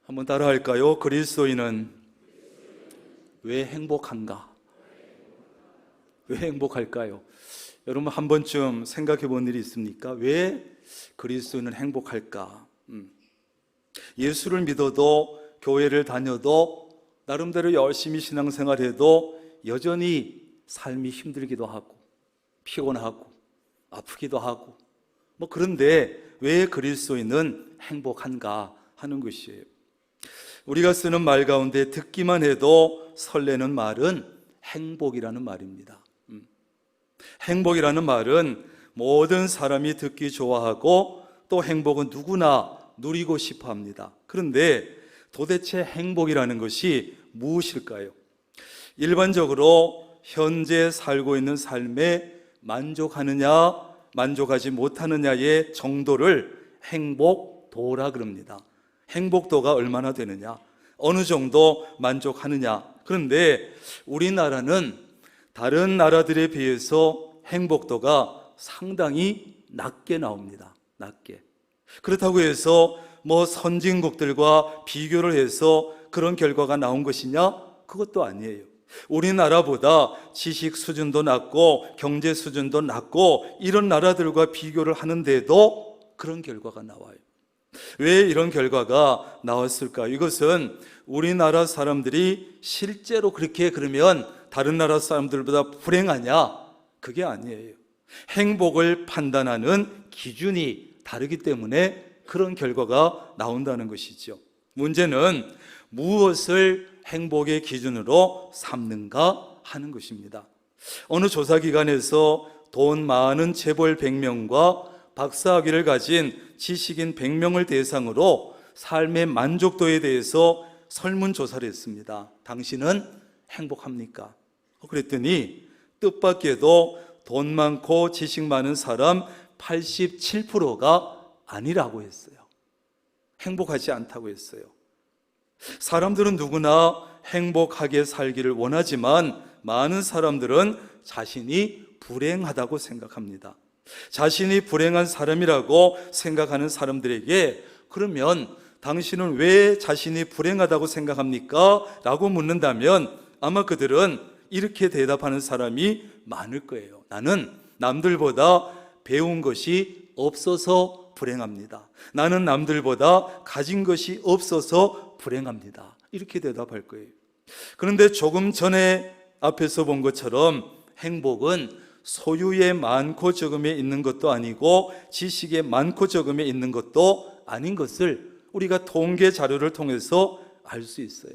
한번 따라할까요? 그리스도인은 왜 행복한가? 왜 행복할까요? 여러분 한 번쯤 생각해 본 일이 있습니까? 왜 그리스도인은 행복할까? 예수를 믿어도 교회를 다녀도 나름대로 열심히 신앙생활해도 여전히 삶이 힘들기도 하고 피곤하고 아프기도 하고 그런데 왜 그리스도인은 행복한가 하는 것이에요. 우리가 쓰는 말 가운데 듣기만 해도 설레는 말은 행복이라는 말입니다. 행복이라는 말은 모든 사람이 듣기 좋아하고 또 행복은 누구나 누리고 싶어 합니다. 그런데 도대체 행복이라는 것이 무엇일까요? 일반적으로 현재 살고 있는 삶에 만족하느냐 만족하지 못하느냐의 정도를 행복도라 그럽니다. 행복도가 얼마나 되느냐, 어느 정도 만족하느냐. 그런데 우리나라는 다른 나라들에 비해서 행복도가 상당히 낮게 나옵니다. 낮게. 그렇다고 해서 선진국들과 비교를 해서 그런 결과가 나온 것이냐? 그것도 아니에요. 우리나라보다 지식 수준도 낮고 경제 수준도 낮고 이런 나라들과 비교를 하는데도 그런 결과가 나와요. 왜 이런 결과가 나왔을까? 이것은 우리나라 사람들이 실제로 그렇게 그러면 다른 나라 사람들보다 불행하냐? 그게 아니에요. 행복을 판단하는 기준이 다르기 때문에 그런 결과가 나온다는 것이죠. 문제는 무엇을 행복의 기준으로 삼는가 하는 것입니다. 어느 조사기관에서 돈 많은 재벌 100명과 박사학위를 가진 지식인 100명을 대상으로 삶의 만족도에 대해서 설문조사를 했습니다. 당신은 행복합니까? 그랬더니 뜻밖에도 돈 많고 지식 많은 사람 87%가 아니라고 했어요. 행복하지 않다고 했어요. 사람들은 누구나 행복하게 살기를 원하지만 많은 사람들은 자신이 불행하다고 생각합니다. 자신이 불행한 사람이라고 생각하는 사람들에게 그러면 당신은 왜 자신이 불행하다고 생각합니까? 라고 묻는다면 아마 그들은 이렇게 대답하는 사람이 많을 거예요. 나는 남들보다 배운 것이 없어서 불행합니다. 나는 남들보다 가진 것이 없어서 불행합니다. 이렇게 대답할 거예요. 그런데 조금 전에 앞에서 본 것처럼 행복은 소유의 많고 적음에 있는 것도 아니고 지식의 많고 적음에 있는 것도 아닌 것을 우리가 통계 자료를 통해서 알 수 있어요.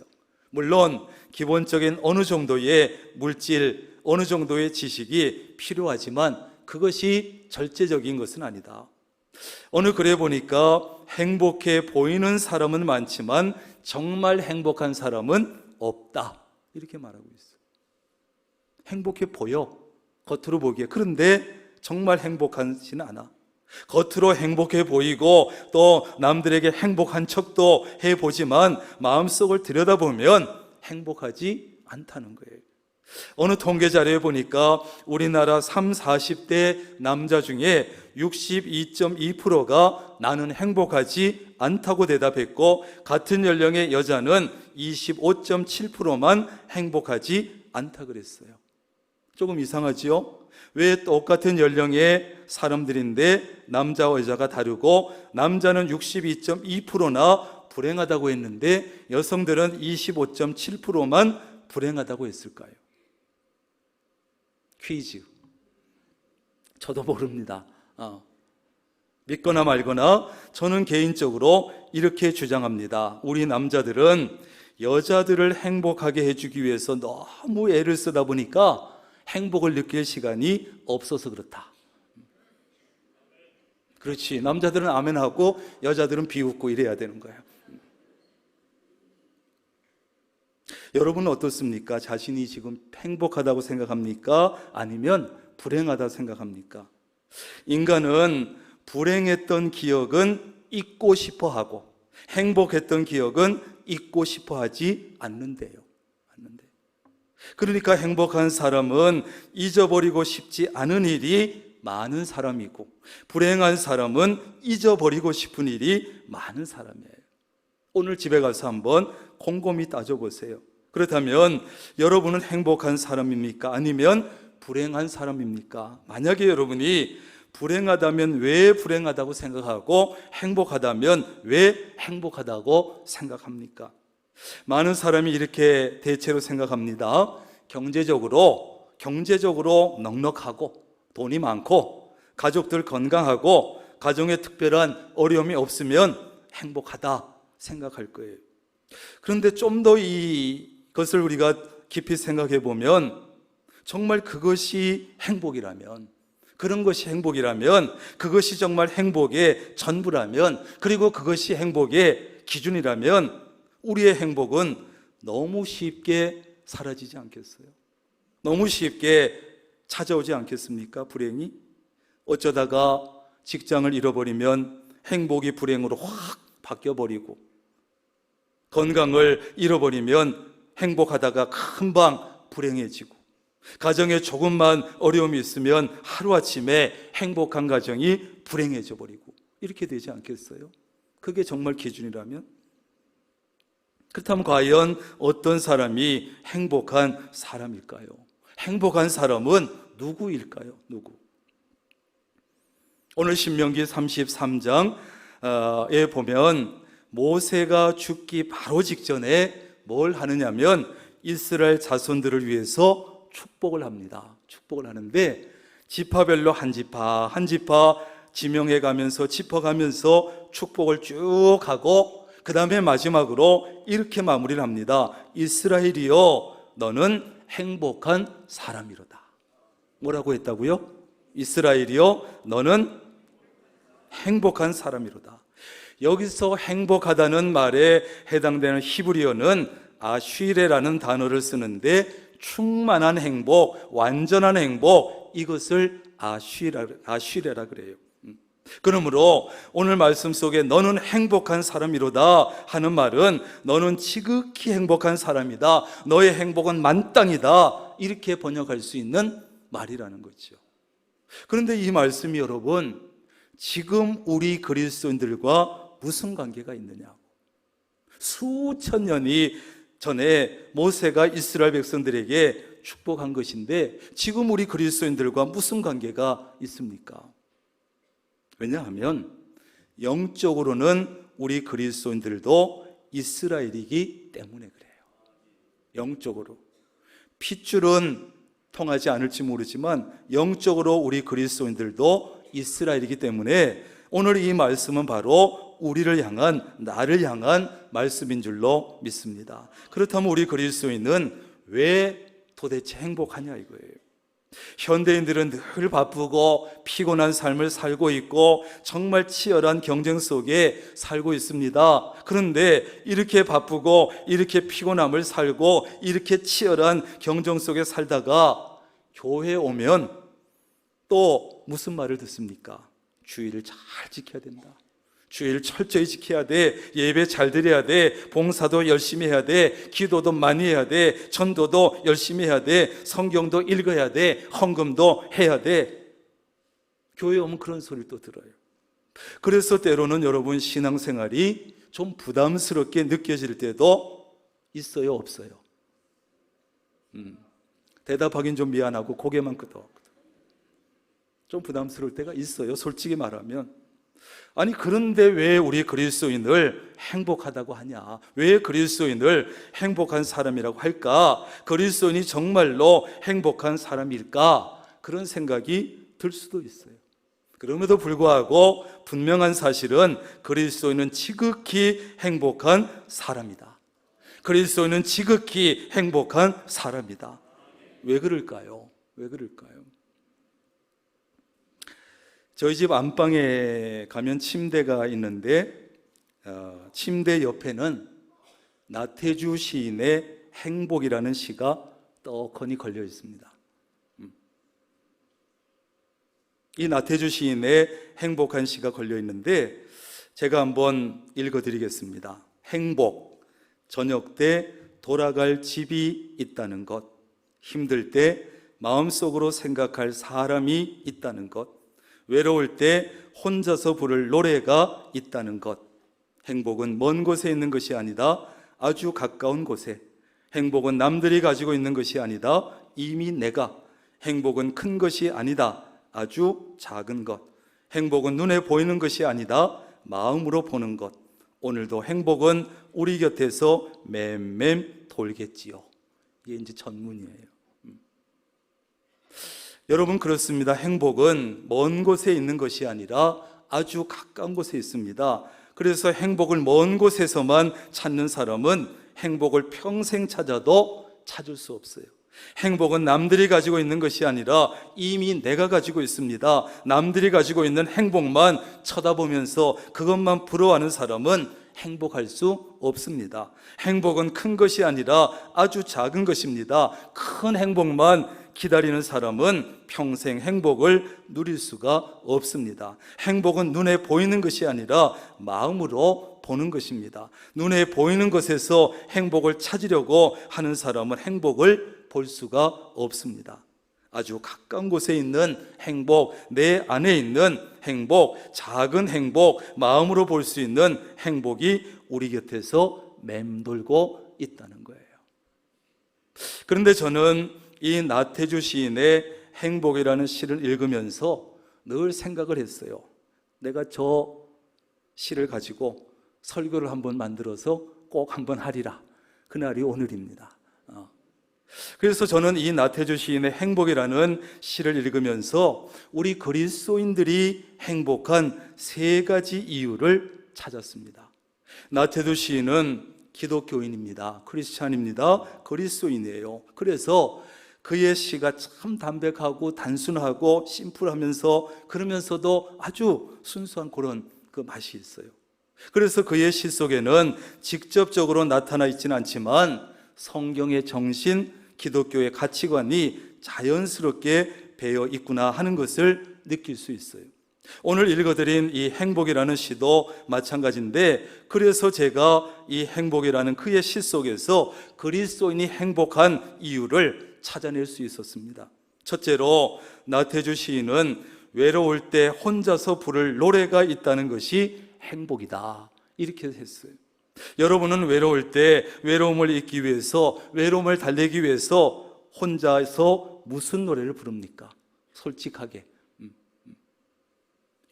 물론 기본적인 어느 정도의 물질, 어느 정도의 지식이 필요하지만 그것이 절대적인 것은 아니다. 어느 글에 보니까 행복해 보이는 사람은 많지만 정말 행복한 사람은 없다, 이렇게 말하고 있어요. 행복해 보여, 겉으로 보기에. 그런데 정말 행복하지는 않아. 겉으로 행복해 보이고 또 남들에게 행복한 척도 해보지만 마음속을 들여다보면 행복하지 않다는 거예요. 어느 통계 자료에 보니까 우리나라 30, 40대 남자 중에 62.2%가 나는 행복하지 않다고 대답했고 같은 연령의 여자는 25.7%만 행복하지 않다 그랬어요. 조금 이상하지요? 왜 똑같은 연령의 사람들인데 남자와 여자가 다르고 남자는 62.2%나 불행하다고 했는데 여성들은 25.7%만 불행하다고 했을까요? 퀴즈. 저도 모릅니다. 믿거나 말거나 저는 개인적으로 이렇게 주장합니다. 우리 남자들은 여자들을 행복하게 해주기 위해서 너무 애를 쓰다 보니까 행복을 느낄 시간이 없어서 그렇다. 그렇지. 남자들은 아멘하고 여자들은 비웃고 이래야 되는 거예요. 여러분은 어떻습니까? 자신이 지금 행복하다고 생각합니까? 아니면 불행하다고 생각합니까? 인간은 불행했던 기억은 잊고 싶어 하고 행복했던 기억은 잊고 싶어 하지 않는데요. 그러니까 행복한 사람은 잊어버리고 싶지 않은 일이 많은 사람이고 불행한 사람은 잊어버리고 싶은 일이 많은 사람이에요. 오늘 집에 가서 한번 곰곰이 따져보세요. 그렇다면 여러분은 행복한 사람입니까? 아니면 불행한 사람입니까? 만약에 여러분이 불행하다면 왜 불행하다고 생각하고 행복하다면 왜 행복하다고 생각합니까? 많은 사람이 이렇게 대체로 생각합니다. 경제적으로 넉넉하고 돈이 많고 가족들 건강하고 가정에 특별한 어려움이 없으면 행복하다 생각할 거예요. 그런데 좀 더 이것을 우리가 깊이 생각해 보면 정말 그것이 행복이라면, 그런 것이 행복이라면, 그것이 정말 행복의 전부라면, 그리고 그것이 행복의 기준이라면 우리의 행복은 너무 쉽게 사라지지 않겠어요? 너무 쉽게 찾아오지 않겠습니까? 불행이? 어쩌다가 직장을 잃어버리면 행복이 불행으로 확 바뀌어버리고, 건강을 잃어버리면 행복하다가 금방 불행해지고, 가정에 조금만 어려움이 있으면 하루아침에 행복한 가정이 불행해져 버리고, 이렇게 되지 않겠어요? 그게 정말 기준이라면? 그렇다면 과연 어떤 사람이 행복한 사람일까요? 행복한 사람은 누구일까요? 누구? 오늘 신명기 33장에 보면 모세가 죽기 바로 직전에 뭘 하느냐면 이스라엘 자손들을 위해서 축복을 합니다. 축복을 하는데 지파별로 한 지파 한 지파 지명해 가면서 짚어가면서 축복을 쭉 하고, 그 다음에 마지막으로 이렇게 마무리를 합니다. 이스라엘이여 너는 행복한 사람이로다. 뭐라고 했다고요? 이스라엘이여 너는 행복한 사람이로다. 여기서 행복하다는 말에 해당되는 히브리어는 아쉬레라는 단어를 쓰는데, 충만한 행복, 완전한 행복, 이것을 아쉬레라 그래요. 그러므로 오늘 말씀 속에 너는 행복한 사람이로다 하는 말은 너는 지극히 행복한 사람이다, 너의 행복은 만땅이다, 이렇게 번역할 수 있는 말이라는 거죠. 그런데 이 말씀이 여러분 지금 우리 그리스도인들과 무슨 관계가 있느냐? 수천 년이 전에 모세가 이스라엘 백성들에게 축복한 것인데 지금 우리 그리스도인들과 무슨 관계가 있습니까? 왜냐하면 영적으로는 우리 그리스도인들도 이스라엘이기 때문에 그래요. 영적으로. 핏줄은 통하지 않을지 모르지만 영적으로 우리 그리스도인들도 이스라엘이기 때문에 오늘 이 말씀은 바로 우리를 향한, 나를 향한 말씀인 줄로 믿습니다. 그렇다면 우리 그리스도인은 왜 도대체 행복하냐 이거예요. 현대인들은 늘 바쁘고 피곤한 삶을 살고 있고 정말 치열한 경쟁 속에 살고 있습니다. 그런데 이렇게 바쁘고 이렇게 피곤함을 살고 이렇게 치열한 경쟁 속에 살다가 교회에 오면 또 무슨 말을 듣습니까? 주의를 잘 지켜야 된다. 주의를 철저히 지켜야 돼. 예배 잘 드려야 돼. 봉사도 열심히 해야 돼. 기도도 많이 해야 돼. 전도도 열심히 해야 돼. 성경도 읽어야 돼. 헌금도 해야 돼. 교회 오면 그런 소리를 또 들어요. 그래서 때로는 여러분 신앙생활이 좀 부담스럽게 느껴질 때도 있어요, 없어요? 대답하긴 좀 미안하고 고개만 끄덕. 좀 부담스러울 때가 있어요, 솔직히 말하면. 아니 그런데 왜 우리 그리스도인을 행복하다고 하냐? 왜 그리스도인을 행복한 사람이라고 할까? 그리스도인이 정말로 행복한 사람일까? 그런 생각이 들 수도 있어요. 그럼에도 불구하고 분명한 사실은 그리스도인은 지극히 행복한 사람이다. 그리스도인은 지극히 행복한 사람이다. 왜 그럴까요? 왜 그럴까요? 저희 집 안방에 가면 침대가 있는데 침대 옆에는 나태주 시인의 행복이라는 시가 떡하니 걸려 있습니다. 이 나태주 시인의 행복한 시가 걸려 있는데 제가 한번 읽어드리겠습니다. 행복, 저녁 때 돌아갈 집이 있다는 것, 힘들 때 마음속으로 생각할 사람이 있다는 것, 외로울 때 혼자서 부를 노래가 있다는 것, 행복은 먼 곳에 있는 것이 아니다. 아주 가까운 곳에. 행복은 남들이 가지고 있는 것이 아니다. 이미 내가. 행복은 큰 것이 아니다. 아주 작은 것. 행복은 눈에 보이는 것이 아니다. 마음으로 보는 것. 오늘도 행복은 우리 곁에서 맴맴 돌겠지요. 이게 이제 전문이에요. 여러분, 그렇습니다. 행복은 먼 곳에 있는 것이 아니라 아주 가까운 곳에 있습니다. 그래서 행복을 먼 곳에서만 찾는 사람은 행복을 평생 찾아도 찾을 수 없어요. 행복은 남들이 가지고 있는 것이 아니라 이미 내가 가지고 있습니다. 남들이 가지고 있는 행복만 쳐다보면서 그것만 부러워하는 사람은 행복할 수 없습니다. 행복은 큰 것이 아니라 아주 작은 것입니다. 큰 행복만 기다리는 사람은 평생 행복을 누릴 수가 없습니다. 행복은 눈에 보이는 것이 아니라 마음으로 보는 것입니다. 눈에 보이는 것에서 행복을 찾으려고 하는 사람은 행복을 볼 수가 없습니다. 아주 가까운 곳에 있는 행복, 내 안에 있는 행복, 작은 행복, 마음으로 볼 수 있는 행복이 우리 곁에서 맴돌고 있다는 거예요. 그런데 저는 이 나태주 시인의 행복이라는 시를 읽으면서 늘 생각을 했어요. 내가 저 시를 가지고 설교를 한번 만들어서 꼭 한번 하리라. 그날이 오늘입니다. 그래서 저는 이 나태주 시인의 행복이라는 시를 읽으면서 우리 그리스도인들이 행복한 세 가지 이유를 찾았습니다. 나태주 시인은 기독교인입니다. 크리스찬입니다. 그리스도인이에요. 그래서 그의 시가 참 담백하고 단순하고 심플하면서 그러면서도 아주 순수한 그런 그 맛이 있어요. 그래서 그의 시 속에는 직접적으로 나타나 있지는 않지만 성경의 정신, 기독교의 가치관이 자연스럽게 배어 있구나 하는 것을 느낄 수 있어요. 오늘 읽어드린 이 행복이라는 시도 마찬가지인데, 그래서 제가 이 행복이라는 그의 시 속에서 그리스도인이 행복한 이유를 찾아낼 수 있었습니다. 첫째로 나태주 시인은 외로울 때 혼자서 부를 노래가 있다는 것이 행복이다, 이렇게 했어요. 여러분은 외로울 때 외로움을 잊기 위해서, 외로움을 달래기 위해서 혼자서 무슨 노래를 부릅니까? 솔직하게.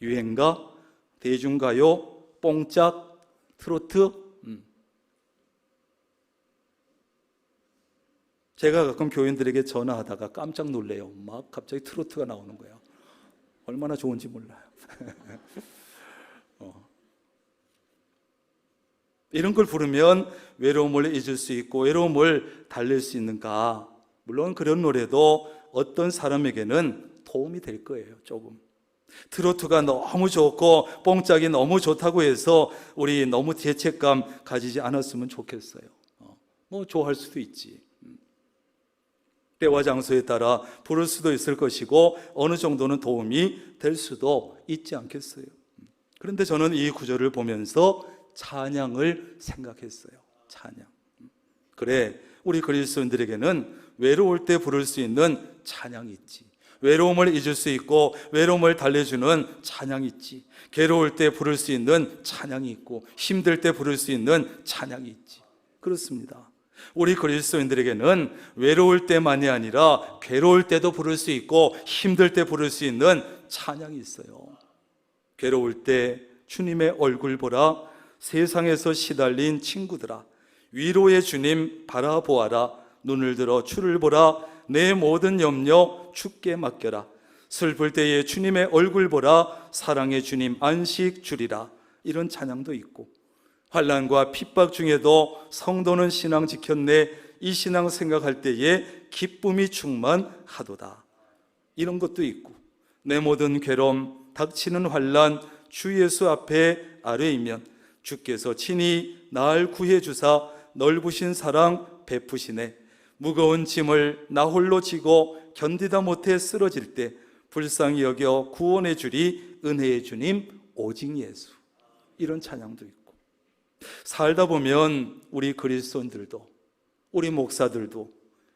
유행가, 대중가요, 뽕짝, 트로트. 제가 가끔 교인들에게 전화하다가 깜짝 놀래요. 막 갑자기 트로트가 나오는 거예요. 얼마나 좋은지 몰라요. 이런 걸 부르면 외로움을 잊을 수 있고 외로움을 달랠 수 있는가? 물론 그런 노래도 어떤 사람에게는 도움이 될 거예요. 조금. 트로트가 너무 좋고 뽕짝이 너무 좋다고 해서 우리 너무 죄책감 가지지 않았으면 좋겠어요. 뭐 좋아할 수도 있지. 때와 장소에 따라 부를 수도 있을 것이고 어느 정도는 도움이 될 수도 있지 않겠어요. 그런데 저는 이 구절을 보면서 찬양을 생각했어요. 찬양. 그래, 우리 그리스도인들에게는 외로울 때 부를 수 있는 찬양이 있지. 외로움을 잊을 수 있고 외로움을 달래주는 찬양이 있지. 괴로울 때 부를 수 있는 찬양이 있고 힘들 때 부를 수 있는 찬양이 있지. 그렇습니다. 우리 그리스도인들에게는 외로울 때만이 아니라 괴로울 때도 부를 수 있고 힘들 때 부를 수 있는 찬양이 있어요. 괴로울 때 주님의 얼굴 보라. 세상에서 시달린 친구들아, 위로의 주님 바라보아라. 눈을 들어 주를 보라. 내 모든 염려 주께 맡겨라. 슬플 때에 주님의 얼굴 보라. 사랑의 주님 안식 주리라. 이런 찬양도 있고, 환난과 핍박 중에도 성도는 신앙 지켰네. 이 신앙 생각할 때에 기쁨이 충만하도다. 이런 것도 있고, 내 모든 괴로움 닥치는 환난 주 예수 앞에 아뢰이면 주께서 친히 날 구해 주사 넓으신 사랑 베푸시네. 무거운 짐을 나 홀로 지고 견디다 못해 쓰러질 때 불쌍히 여겨 구원해 주리 은혜의 주님 오직 예수. 이런 찬양도 있고, 살다 보면 우리 그리스도인들도 우리 목사들도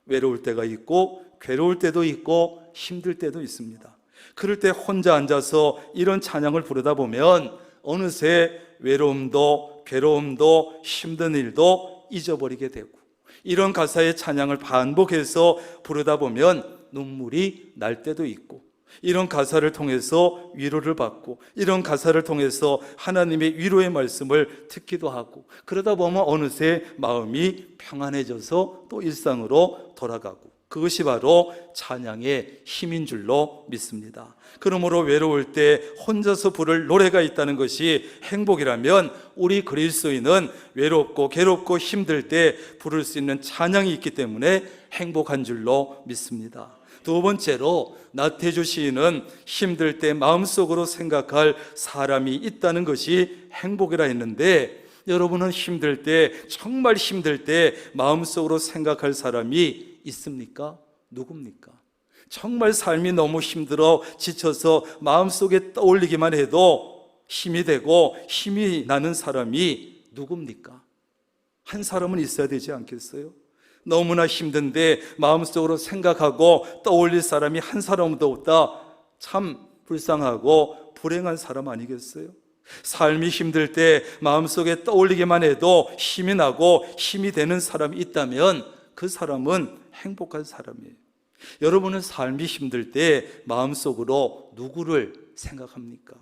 외로울 때가 있고 괴로울 때도 있고 힘들 때도 있습니다. 그럴 때 혼자 앉아서 이런 찬양을 부르다 보면 어느새 외로움도 괴로움도 힘든 일도 잊어버리게 되고, 이런 가사의 찬양을 반복해서 부르다 보면 눈물이 날 때도 있고, 이런 가사를 통해서 위로를 받고, 이런 가사를 통해서 하나님의 위로의 말씀을 듣기도 하고, 그러다 보면 어느새 마음이 평안해져서 또 일상으로 돌아가고, 그것이 바로 찬양의 힘인 줄로 믿습니다. 그러므로 외로울 때 혼자서 부를 노래가 있다는 것이 행복이라면, 우리 그리스도인은 외롭고 괴롭고 힘들 때 부를 수 있는 찬양이 있기 때문에 행복한 줄로 믿습니다. 두 번째로, 나태주 시인은 힘들 때 마음속으로 생각할 사람이 있다는 것이 행복이라 했는데, 여러분은 힘들 때, 정말 힘들 때 마음속으로 생각할 사람이 있습니까? 누굽니까? 정말 삶이 너무 힘들어 지쳐서 마음속에 떠올리기만 해도 힘이 되고 힘이 나는 사람이 누굽니까? 한 사람은 있어야 되지 않겠어요? 너무나 힘든데 마음속으로 생각하고 떠올릴 사람이 한 사람도 없다. 참 불쌍하고 불행한 사람 아니겠어요? 삶이 힘들 때 마음속에 떠올리기만 해도 힘이 나고 힘이 되는 사람이 있다면 그 사람은 행복한 사람이에요. 여러분은 삶이 힘들 때 마음속으로 누구를 생각합니까?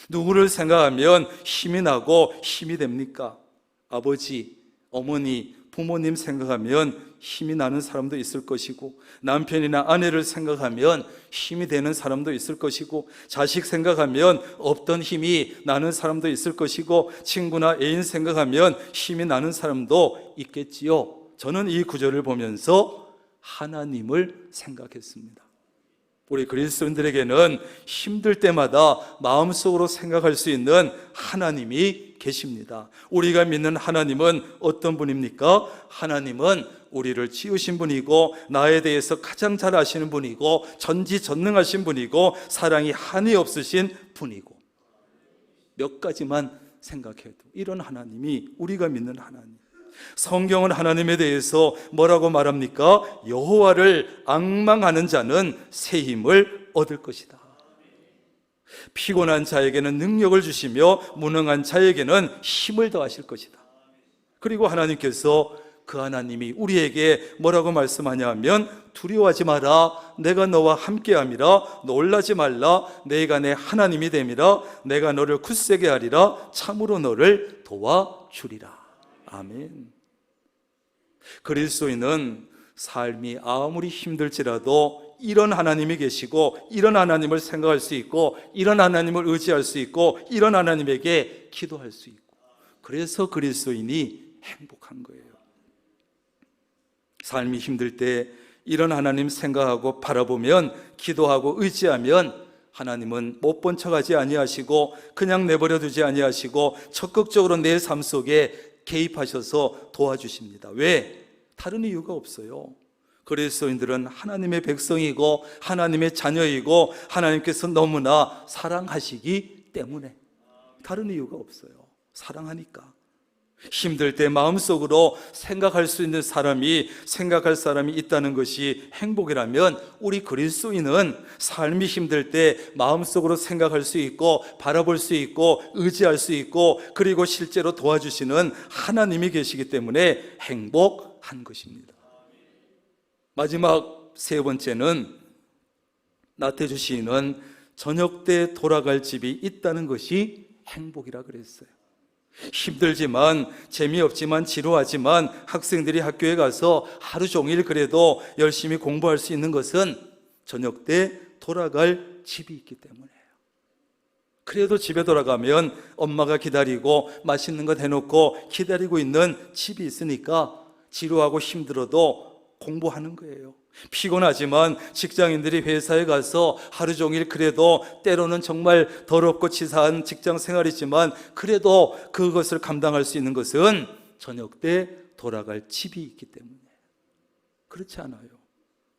누구를 생각하면 힘이 나고 힘이 됩니까? 아버지, 어머니, 부모님 생각하면 힘이 나는 사람도 있을 것이고, 남편이나 아내를 생각하면 힘이 되는 사람도 있을 것이고, 자식 생각하면 없던 힘이 나는 사람도 있을 것이고, 친구나 애인 생각하면 힘이 나는 사람도 있겠지요. 저는 이 구절을 보면서 하나님을 생각했습니다. 우리 그리스도인들에게는 힘들 때마다 마음속으로 생각할 수 있는 하나님이 계십니다. 우리가 믿는 하나님은 어떤 분입니까? 하나님은 우리를 지으신 분이고, 나에 대해서 가장 잘 아시는 분이고, 전지전능하신 분이고, 사랑이 한이 없으신 분이고, 몇 가지만 생각해도 이런 하나님이 우리가 믿는 하나님. 성경은 하나님에 대해서 뭐라고 말합니까? 여호와를 앙망하는 자는 새 힘을 얻을 것이다. 피곤한 자에게는 능력을 주시며 무능한 자에게는 힘을 더하실 것이다. 그리고 하나님께서, 그 하나님이 우리에게 뭐라고 말씀하냐 하면, 두려워하지 마라, 내가 너와 함께함이라, 놀라지 말라, 내가 내 하나님이 됨이라, 내가 너를 굳세게 하리라, 참으로 너를 도와주리라. 아멘. 그리스도인은 삶이 아무리 힘들지라도 이런 하나님이 계시고, 이런 하나님을 생각할 수 있고, 이런 하나님을 의지할 수 있고, 이런 하나님에게 기도할 수 있고, 그래서 그리스도인이 행복한 거예요. 삶이 힘들 때 이런 하나님 생각하고 바라보면, 기도하고 의지하면 하나님은 못 본 척하지 아니하시고 그냥 내버려 두지 아니하시고 적극적으로 내 삶 속에 개입하셔서 도와주십니다. 왜? 다른 이유가 없어요. 그리스도인들은 하나님의 백성이고 하나님의 자녀이고 하나님께서 너무나 사랑하시기 때문에, 다른 이유가 없어요. 사랑하니까. 힘들 때 마음속으로 생각할 수 있는 사람이, 생각할 사람이 있다는 것이 행복이라면, 우리 그리스도인은 삶이 힘들 때 마음속으로 생각할 수 있고, 바라볼 수 있고, 의지할 수 있고, 그리고 실제로 도와주시는 하나님이 계시기 때문에 행복한 것입니다. 마지막 세 번째는, 나태주 시인은 저녁 때 돌아갈 집이 있다는 것이 행복이라 그랬어요. 힘들지만, 재미없지만, 지루하지만 학생들이 학교에 가서 하루 종일 그래도 열심히 공부할 수 있는 것은 저녁 때 돌아갈 집이 있기 때문이에요. 그래도 집에 돌아가면 엄마가 기다리고 맛있는 것 해놓고 기다리고 있는 집이 있으니까 지루하고 힘들어도 공부하는 거예요. 피곤하지만 직장인들이 회사에 가서 하루 종일 그래도, 때로는 정말 더럽고 치사한 직장 생활이지만 그래도 그것을 감당할 수 있는 것은 저녁 때 돌아갈 집이 있기 때문에. 그렇지 않아요.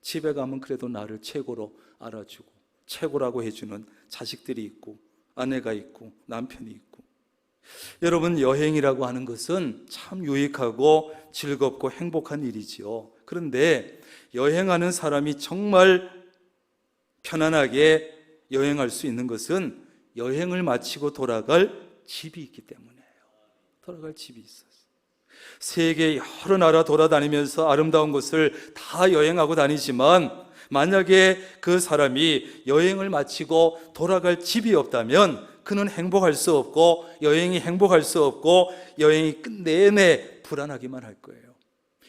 집에 가면 그래도 나를 최고로 알아주고 최고라고 해주는 자식들이 있고, 아내가 있고, 남편이 있고. 여러분, 여행이라고 하는 것은 참 유익하고 즐겁고 행복한 일이지요. 그런데 여행하는 사람이 정말 편안하게 여행할 수 있는 것은 여행을 마치고 돌아갈 집이 있기 때문이에요. 돌아갈 집이 있었어요. 세계 여러 나라 돌아다니면서 아름다운 곳을 다 여행하고 다니지만 만약에 그 사람이 여행을 마치고 돌아갈 집이 없다면 그는 행복할 수 없고 여행이 행복할 수 없고 여행이 내내 불안하기만 할 거예요.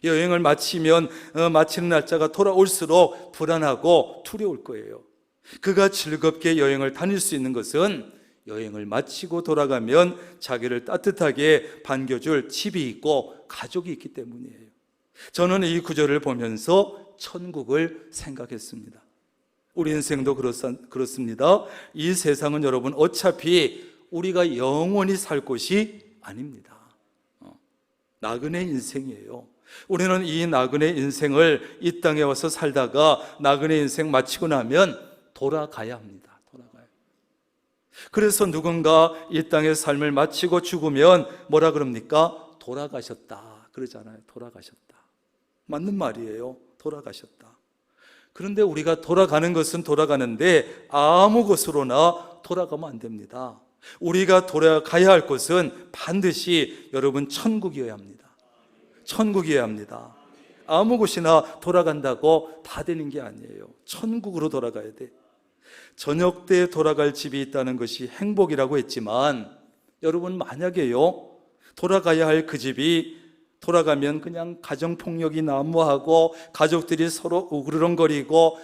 여행을 마치면 마치는 날짜가 돌아올수록 불안하고 두려울 거예요. 그가 즐겁게 여행을 다닐 수 있는 것은 여행을 마치고 돌아가면 자기를 따뜻하게 반겨줄 집이 있고 가족이 있기 때문이에요. 저는 이 구절을 보면서 천국을 생각했습니다. 우리 인생도 그렇습니다. 이 세상은 여러분 어차피 우리가 영원히 살 곳이 아닙니다. 나그네 인생이에요. 우리는 이 나그네 인생을 이 땅에 와서 살다가 나그네 인생 마치고 나면 돌아가야 합니다. 돌아가요. 그래서 누군가 이 땅의 삶을 마치고 죽으면 뭐라 그럽니까? 돌아가셨다 그러잖아요. 돌아가셨다. 맞는 말이에요. 돌아가셨다. 그런데 우리가 돌아가는 것은 돌아가는데 아무 곳으로나 돌아가면 안 됩니다. 우리가 돌아가야 할 곳은 반드시 여러분 천국이어야 합니다. 천국이어야 합니다. 아무 곳이나 돌아간다고 다 되는 게 아니에요. 천국으로 돌아가야 돼. 저녁 때 돌아갈 집이 있다는 것이 행복이라고 했지만 여러분 만약에요 돌아가야 할 그 집이 돌아가면 그냥 가정폭력이 난무하고 가족들이 서로 우그르렁거리고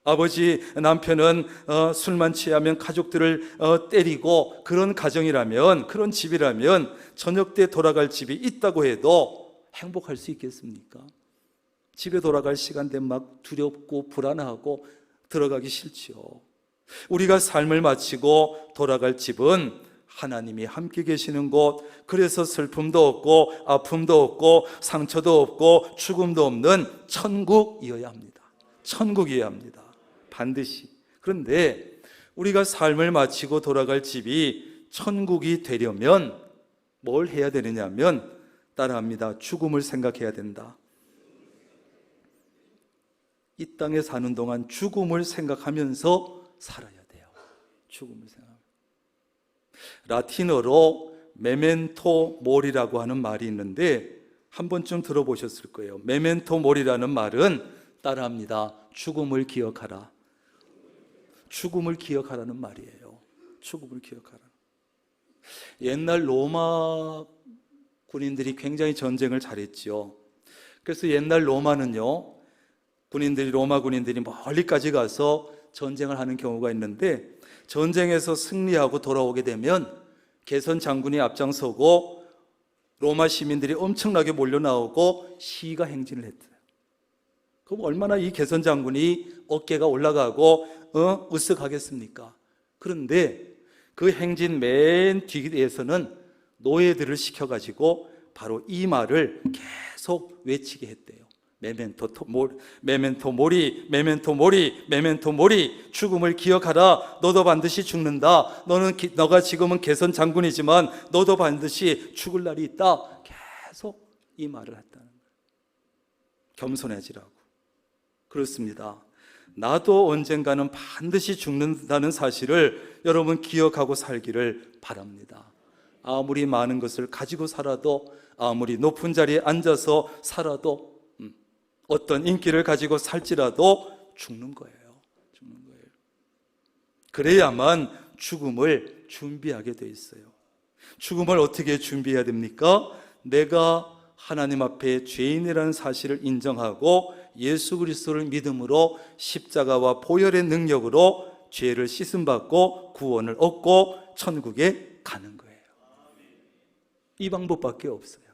아버지 남편은 술만 취하면 가족들을 때리고 그런 가정이라면 그런 집이라면 저녁 때 돌아갈 집이 있다고 해도 행복할 수 있겠습니까? 집에 돌아갈 시간 되면 막 두렵고 불안하고 들어가기 싫지요. 우리가 삶을 마치고 돌아갈 집은 하나님이 함께 계시는 곳, 그래서 슬픔도 없고 아픔도 없고 상처도 없고 죽음도 없는 천국이어야 합니다. 천국이어야 합니다. 반드시. 그런데 우리가 삶을 마치고 돌아갈 집이 천국이 되려면 뭘 해야 되느냐면 따라합니다. 죽음을 생각해야 된다. 이 땅에 사는 동안 죽음을 생각하면서 살아야 돼요. 죽음을 생각하면서. 라틴어로 메멘토 모리라고 하는 말이 있는데 한 번쯤 들어보셨을 거예요. 메멘토 모리라는 말은 따라합니다. 죽음을 기억하라. 죽음을 기억하라는 말이에요. 죽음을 기억하라. 옛날 로마 군인들이 굉장히 전쟁을 잘했죠. 그래서 옛날 로마는요, 로마 군인들이 멀리까지 가서 전쟁을 하는 경우가 있는데 전쟁에서 승리하고 돌아오게 되면 개선 장군이 앞장서고 로마 시민들이 엄청나게 몰려 나오고 시가 행진을 했어요. 그럼 얼마나 이 개선 장군이 어깨가 올라가고 으쓱하겠습니까? 그런데 그 행진 맨 뒤에서는 노예들을 시켜가지고 바로 이 말을 계속 외치게 했대요. 메멘토 모리, 메멘토 모리, 메멘토 모리. 죽음을 기억하라. 너도 반드시 죽는다. 너가 지금은 개선 장군이지만 너도 반드시 죽을 날이 있다. 계속 이 말을 했다는 거예요. 겸손해지라고. 그렇습니다. 나도 언젠가는 반드시 죽는다는 사실을 여러분 기억하고 살기를 바랍니다. 아무리 많은 것을 가지고 살아도, 아무리 높은 자리에 앉아서 살아도, 어떤 인기를 가지고 살지라도 죽는 거예요. 죽는 거예요. 그래야만 죽음을 준비하게 돼 있어요. 죽음을 어떻게 준비해야 됩니까? 내가 하나님 앞에 죄인이라는 사실을 인정하고 예수 그리스도를 믿음으로 십자가와 보혈의 능력으로 죄를 씻음받고 구원을 얻고 천국에 가는 거예요. 이 방법밖에 없어요.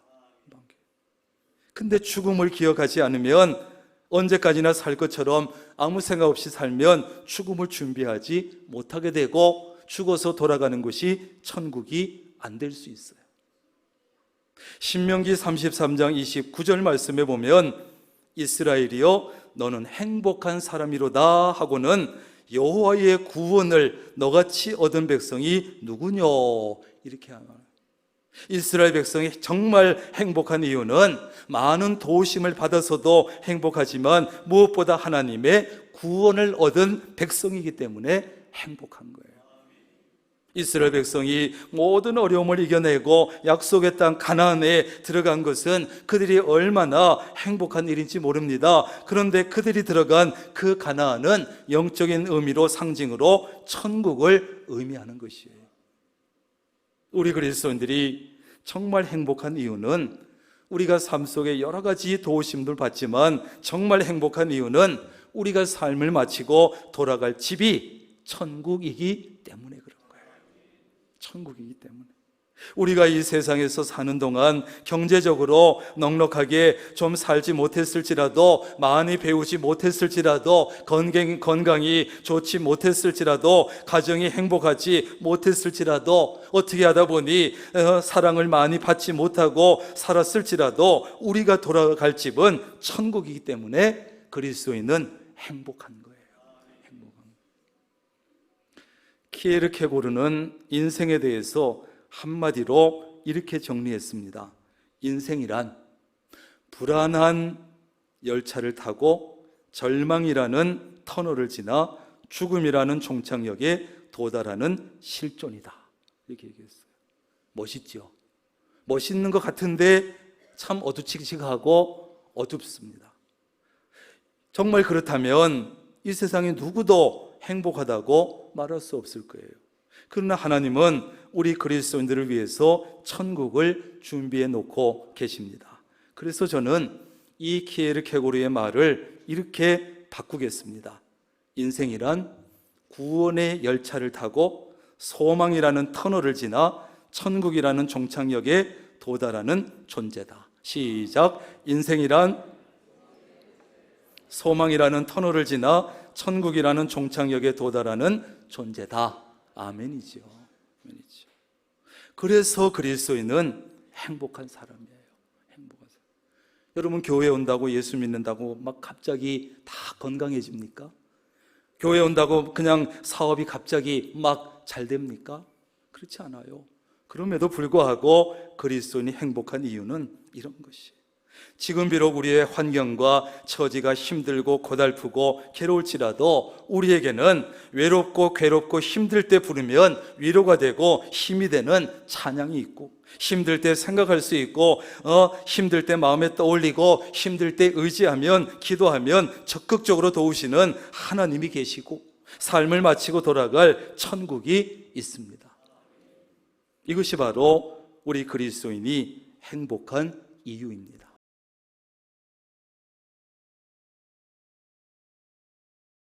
근데 죽음을 기억하지 않으면 언제까지나 살 것처럼 아무 생각 없이 살면 죽음을 준비하지 못하게 되고 죽어서 돌아가는 것이 천국이 안 될 수 있어요. 신명기 33장 29절 말씀에 보면 이스라엘이여 너는 행복한 사람이로다 하고는 여호와의 구원을 너같이 얻은 백성이 누구뇨? 이렇게 하는 거예요. 이스라엘 백성이 정말 행복한 이유는 많은 도우심을 받아서도 행복하지만 무엇보다 하나님의 구원을 얻은 백성이기 때문에 행복한 거예요. 이스라엘 백성이 모든 어려움을 이겨내고 약속의 땅 가나안에 들어간 것은 그들이 얼마나 행복한 일인지 모릅니다. 그런데 그들이 들어간 그 가나안은 영적인 의미로, 상징으로 천국을 의미하는 것이에요. 우리 그리스도인들이 정말 행복한 이유는, 우리가 삶 속에 여러 가지 도우심들 받지만 정말 행복한 이유는 우리가 삶을 마치고 돌아갈 집이 천국이기 때문에 그런 거예요. 천국이기 때문에. 우리가 이 세상에서 사는 동안 경제적으로 넉넉하게 좀 살지 못했을지라도, 많이 배우지 못했을지라도, 건강이 좋지 못했을지라도, 가정이 행복하지 못했을지라도, 어떻게 하다 보니 사랑을 많이 받지 못하고 살았을지라도 우리가 돌아갈 집은 천국이기 때문에 그리스도인은 행복한 거예요. 키에르케고르는 인생에 대해서 한마디로 이렇게 정리했습니다. 인생이란 불안한 열차를 타고 절망이라는 터널을 지나 죽음이라는 종착역에 도달하는 실존이다. 이렇게 얘기했어요. 멋있죠? 멋있는 것 같은데 참 어두칙칙하고 어둡습니다. 정말 그렇다면 이 세상에 누구도 행복하다고 말할 수 없을 거예요. 그러나 하나님은 우리 그리스도인들을 위해서 천국을 준비해 놓고 계십니다. 그래서 저는 이 키에르케고르의 말을 이렇게 바꾸겠습니다. 인생이란 구원의 열차를 타고 소망이라는 터널을 지나 천국이라는 종착역에 도달하는 존재다. 시작. 인생이란 소망이라는 터널을 지나 천국이라는 종착역에 도달하는 존재다. 아멘이죠. 아멘이죠. 그래서 그리스도인은 행복한 사람이에요. 행복한 사람. 여러분, 교회 온다고, 예수 믿는다고 막 갑자기 다 건강해집니까? 교회 온다고 그냥 사업이 갑자기 막 잘 됩니까? 그렇지 않아요. 그럼에도 불구하고 그리스도인이 행복한 이유는 이런 것이에요. 지금 비록 우리의 환경과 처지가 힘들고 고달프고 괴로울지라도 우리에게는 외롭고 괴롭고 힘들 때 부르면 위로가 되고 힘이 되는 찬양이 있고, 힘들 때 생각할 수 있고, 힘들 때 마음에 떠올리고, 힘들 때 의지하면, 기도하면 적극적으로 도우시는 하나님이 계시고, 삶을 마치고 돌아갈 천국이 있습니다. 이것이 바로 우리 그리스도인이 행복한 이유입니다.